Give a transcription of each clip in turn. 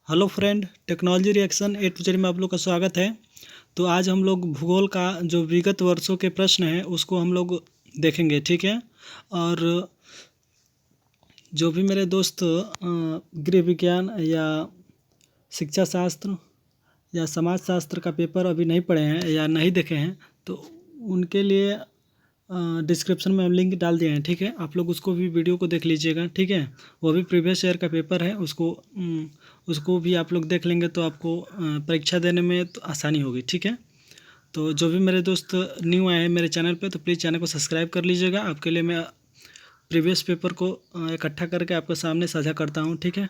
Hello friend, technology reaction A to Z में आप लोग का स्वागत है। तो आज हम लोग भूगोल का जो विगत वर्षों के प्रश्न हैं उसको हम लोग देखेंगे, ठीक है। और जो भी मेरे दोस्त गृह विज्ञान या शिक्षा शास्त्र या समाज शास्त्र का पेपर अभी नहीं पढ़े हैं या नहीं देखे हैं, तो उनके लिए डिस्क्रिप्शन में हम लिंक डाल दिए हैं, ठीक है। आप लोग उसको भी वीडियो को देख लीजिएगा, ठीक है। वो भी प्रीवियस ईयर का पेपर है, उसको भी आप लोग देख लेंगे तो आपको परीक्षा देने में तो आसानी होगी, ठीक है। तो जो भी मेरे दोस्त न्यू आए हैं मेरे चैनल पे, तो प्लीज़ चैनल को सब्सक्राइब कर लीजिएगा। आपके लिए मैं प्रीवियस पेपर को इकट्ठा करके आपके सामने साझा करता हूँ, ठीक है।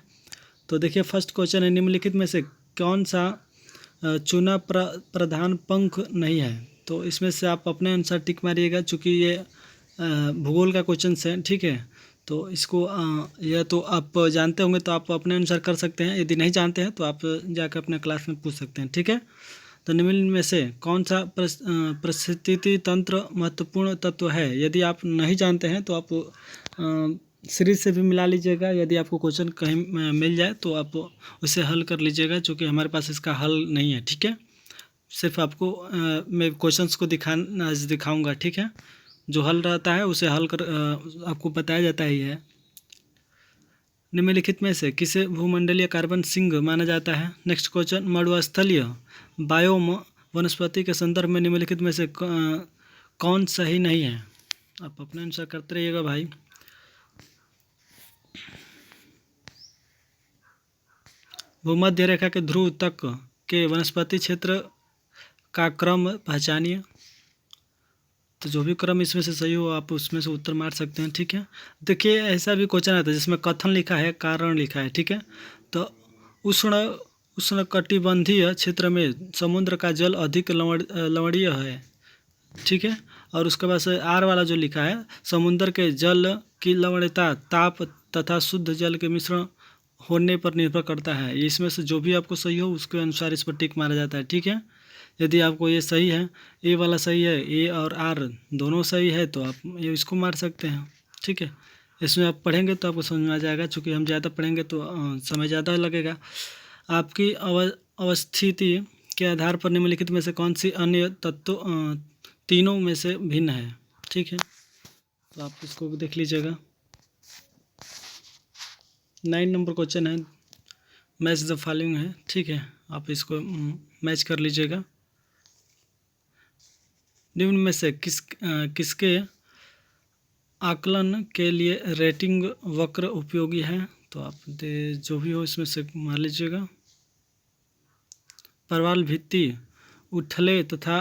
तो देखिए, फर्स्ट क्वेश्चन है, निम्नलिखित में से कौन सा चुना प्रधान पंख नहीं है। तो इसमें से आप अपने अनुसार टिक मारिएगा, चूँकि ये भूगोल का क्वेश्चन है, ठीक है। तो इसको या तो आप जानते होंगे तो आप अपने अनुसार कर सकते हैं, यदि नहीं जानते हैं तो आप जाकर अपने क्लास में पूछ सकते हैं, ठीक है। तो निम्न में से कौन सा परिस्थिति तंत्र महत्वपूर्ण तत्व है। यदि आप नहीं जानते हैं तो आप सीरीज से भी मिला लीजिएगा। यदि आपको क्वेश्चन कहीं मिल जाए तो आप उसे हल कर लीजिएगा, क्योंकि हमारे पास इसका हल नहीं है, ठीक है। सिर्फ आपको मैं क्वेश्चंस को दिखाऊंगा, ठीक है। जो हल रहता है उसे हल कर आपको बताया जाता ही है। निम्नलिखित में से किसे भूमंडलीय कार्बन सिंक माना जाता है। नेक्स्ट क्वेश्चन, मरुस्थलीय बायोम वनस्पति के संदर्भ में निम्नलिखित में से कौन सही नहीं है। आप अपने अनुसार करते रहिएगा भाई। भूमध्य रेखा के ध्रुव तक के वनस्पति क्षेत्र का क्रम पहचानिए। तो जो भी क्रम इसमें से सही हो आप उसमें से उत्तर मार सकते हैं, ठीक है। देखिए, ऐसा भी क्वेश्चन आता है जिसमें कथन लिखा है, कारण लिखा है, ठीक है। तो उष्णकटिबंधीय क्षेत्र में समुद्र का जल अधिक लवणीय है, ठीक है। और उसके बाद से आर वाला जो लिखा है, समुद्र के जल की लवणता ताप तथा शुद्ध जल के मिश्रण होने पर निर्भर करता है। इसमें से जो भी आपको सही हो उसके अनुसार इस पर टिक मारा जाता है, ठीक है। यदि आपको ये सही है, ए वाला सही है, ए और आर दोनों सही है, तो आप ये इसको मार सकते हैं, ठीक है। इसमें आप पढ़ेंगे तो आपको समझ में आ जाएगा, क्योंकि हम ज़्यादा पढ़ेंगे तो समय ज़्यादा लगेगा। आपकी अवस्थिति के आधार पर निम्नलिखित में से कौन सी अन्य तत्व तीनों में से भिन्न है, ठीक है। तो आप इसको देख लीजिएगा। 9 नंबर क्वेश्चन है, मैच द फॉलोइंग है, ठीक है। आप इसको मैच कर लीजिएगा। निम्न में से किसके आकलन के लिए रेटिंग वक्र उपयोगी है। तो आप जो भी हो इसमें से मान लीजिएगा। परवाल भित्ति उथले तथा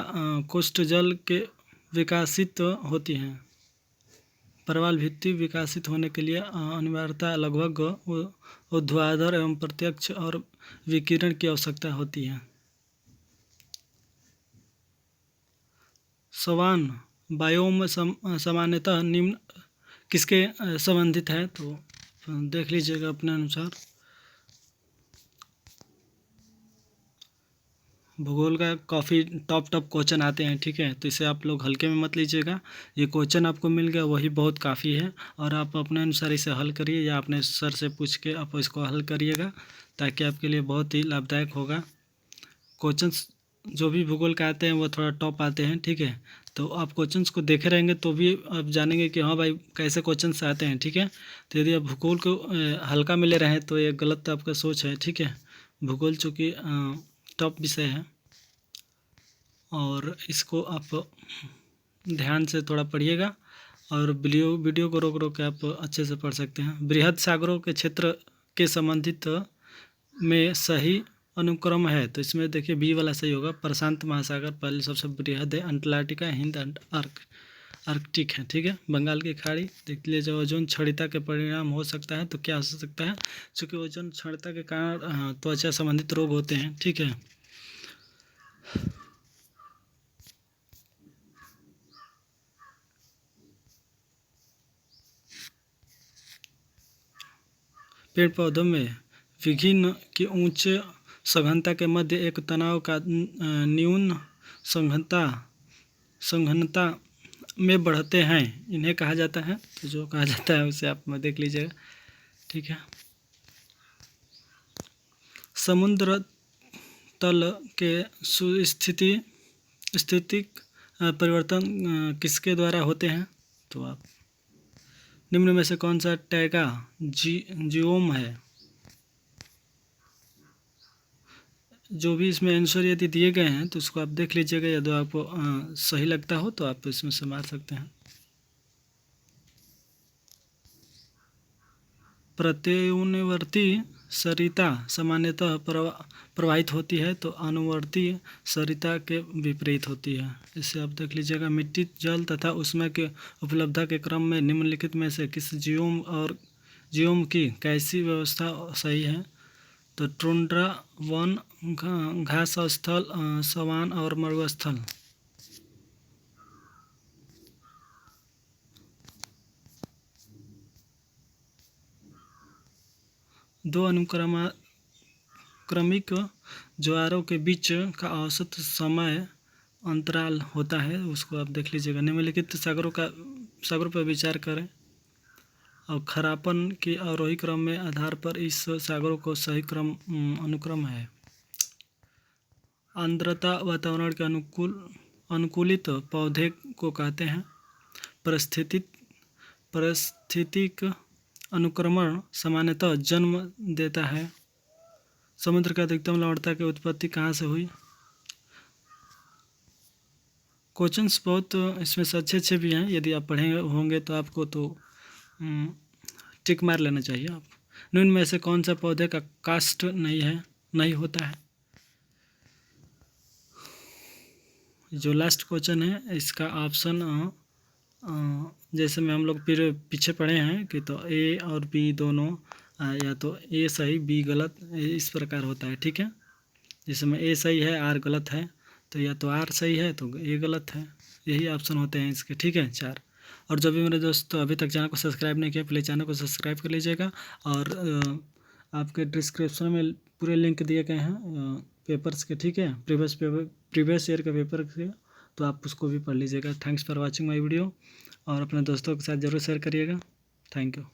कोष्ठजल के विकासित होती हैं। परवाल भित्ति विकासित होने के लिए अनिवार्यता लगभग ऊर्ध्वाधर एवं प्रत्यक्ष और विकिरण की आवश्यकता होती है। सवान बायोम सामान्यतः निम्न किसके संबंधित है। तो देख लीजिएगा अपने अनुसार। भूगोल का काफ़ी टॉप क्वेश्चन आते हैं, ठीक है। तो इसे आप लोग हल्के में मत लीजिएगा। ये क्वेश्चन आपको मिल गया वही बहुत काफ़ी है, और आप अपने अनुसार इसे हल करिए या अपने सर से पूछ के आप इसको हल करिएगा, ताकि आपके लिए बहुत ही लाभदायक होगा। क्वेश्चंस जो भी भूगोल के आते हैं वो थोड़ा टॉप आते हैं, ठीक है। तो आप क्वेश्चंस को देखे रहेंगे तो भी आप जानेंगे कि हाँ भाई कैसे क्वेश्चंस आते हैं, ठीक है। तो यदि आप भूगोल को हल्का में ले रहे हैं तो ये गलत आपका सोच है, ठीक है। भूगोल चूँकि टॉप विषय है, और इसको आप ध्यान से थोड़ा पढ़िएगा, और वीडियो को रोक के आप अच्छे से पढ़ सकते हैं। बृहद सागरों के क्षेत्र के संबंधित में सही अनुक्रम है। तो इसमें देखिए बी वाला सही होगा। प्रशांत महासागर पहले सबसे बृहद है, अंटार्कटिका, हिंद, आर्कटिक है, ठीक है। बंगाल की खाड़ी देख लीजिए। ओजोन क्षणिकता के परिणाम हो सकता है, तो क्या हो सकता है, क्योंकि ओजोन क्षणिकता के कारण त्वचा संबंधित रोग होते हैं, ठीक है। पेड़ पौधों में विभिन्न की उच्च सघनता के मध्य एक तनाव का न्यून सघनता में बढ़ते हैं, इन्हें कहा जाता है। तो जो कहा जाता है उसे आप देख लीजिएगा, ठीक है। समुद्र तल के स्थितिक परिवर्तन किसके द्वारा होते हैं? तो आप निम्न में से कौन सा टैगा जियोम है? जो भी इसमें आंसर यदि दिए गए हैं तो उसको आप देख लीजिएगा, यदि आपको सही लगता हो तो आप इसमें से मार सकते हैं। प्रत्युवर्ती सरिता सामान्यतः प्रवाहित होती है तो अनुवर्ती सरिता के विपरीत होती है। इसे आप देख लीजिएगा। मिट्टी, जल तथा ऊष्मा के उपलब्धता के क्रम में निम्नलिखित में से किस जियोम की कैसी व्यवस्था सही है? तो टुंड्रा, वन, घास स्थल, सवान और मरुस्थल। दो क्रमिक ज्वारों के बीच का औसत समय अंतराल होता है, उसको आप देख लीजिएगा। निम्नलिखित सागरों पर विचार करें और खरापन की आरोही क्रम में आधार पर इस सागरों को सही अनुक्रम है। आर्द्रता वातावरण के अनुकूलित पौधे को कहते हैं। पारिस्थितिक अनुक्रमण सामान्यतः जन्म देता है। समुद्र की अधिकतम लवणता की उत्पत्ति कहाँ से हुई? क्वेश्चंस बहुत इसमें से अच्छे भी हैं, यदि आप पढ़े होंगे तो आपको तो टिक मार लेना चाहिए। आप निम्न में से कौन सा पौधे का कास्ट नहीं होता है? जो लास्ट क्वेश्चन है इसका ऑप्शन जैसे में हम लोग फिर पीछे पढ़े हैं कि तो ए और बी दोनों या तो ए सही बी गलत, इस प्रकार होता है। ठीक है, जिसमें ए सही है आर गलत है, तो या तो आर सही है तो ए गलत है। यही ऑप्शन होते हैं इसके। ठीक है, 4। और जो भी मेरे दोस्त अभी तक चैनल को सब्सक्राइब नहीं किया, प्लीज़ चैनल को सब्सक्राइब कर लीजिएगा। और आपके डिस्क्रिप्शन में पूरे लिंक दिए गए हैं पेपर्स के। ठीक है, प्रीवियस ईयर का पेपर के, तो आप उसको भी पढ़ लीजिएगा। Thanks for watching my video और अपने दोस्तों के साथ ज़रूर शेयर करिएगा। Thank you.